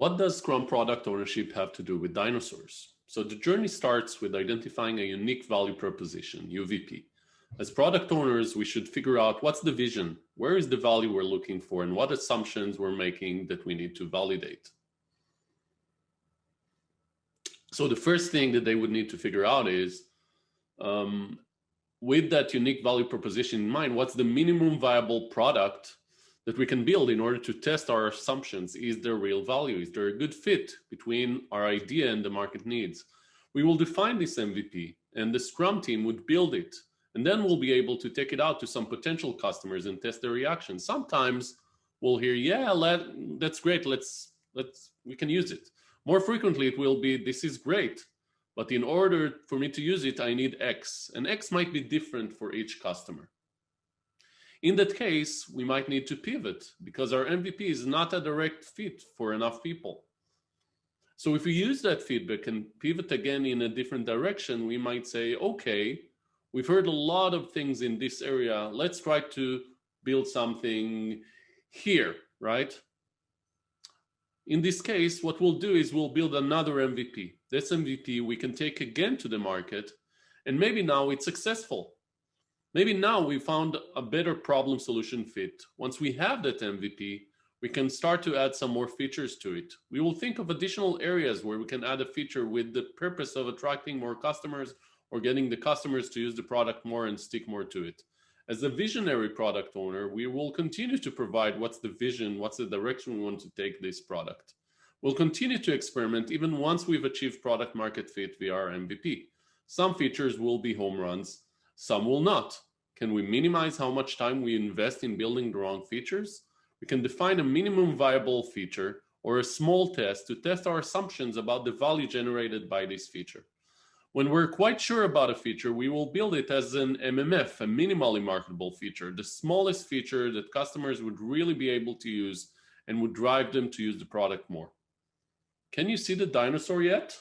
What does Scrum product ownership have to do with dinosaurs? So the journey starts with identifying a unique value proposition, UVP. As product owners, we should figure out what's the vision, where is the value we're looking for, and what assumptions we're making that we need to validate. So the first thing that they would need to figure out is, with that unique value proposition in mind, what's the minimum viable product that we can build in order to test our assumptions? Is there real value? Is there a good fit between our idea and the market needs? We will define this MVP, and the Scrum team would build it. And then we'll be able to take it out to some potential customers and test their reaction. Sometimes we'll hear, yeah, that's great, we can use it. More frequently, it will be, this is great, but in order for me to use it, I need X. And X might be different for each customer. In that case, we might need to pivot because our MVP is not a direct fit for enough people. So if we use that feedback and pivot again in a different direction, we might say, okay, we've heard a lot of things in this area. Let's try to build something here, right? In this case, what we'll do is we'll build another MVP. This MVP we can take again to the market, and maybe now it's successful. Maybe now we found a better problem solution fit. Once we have that MVP, we can start to add some more features to it. We will think of additional areas where we can add a feature with the purpose of attracting more customers or getting the customers to use the product more and stick more to it. As a visionary product owner, we will continue to provide what's the vision, what's the direction we want to take this product. We'll continue to experiment even once we've achieved product market fit via our MVP. Some features will be home runs, some will not. Can we minimize how much time we invest in building the wrong features? We can define a minimum viable feature or a small test to test our assumptions about the value generated by this feature. When we're quite sure about a feature, we will build it as an MMF, a minimally marketable feature, the smallest feature that customers would really be able to use and would drive them to use the product more. Can you see the dinosaur yet?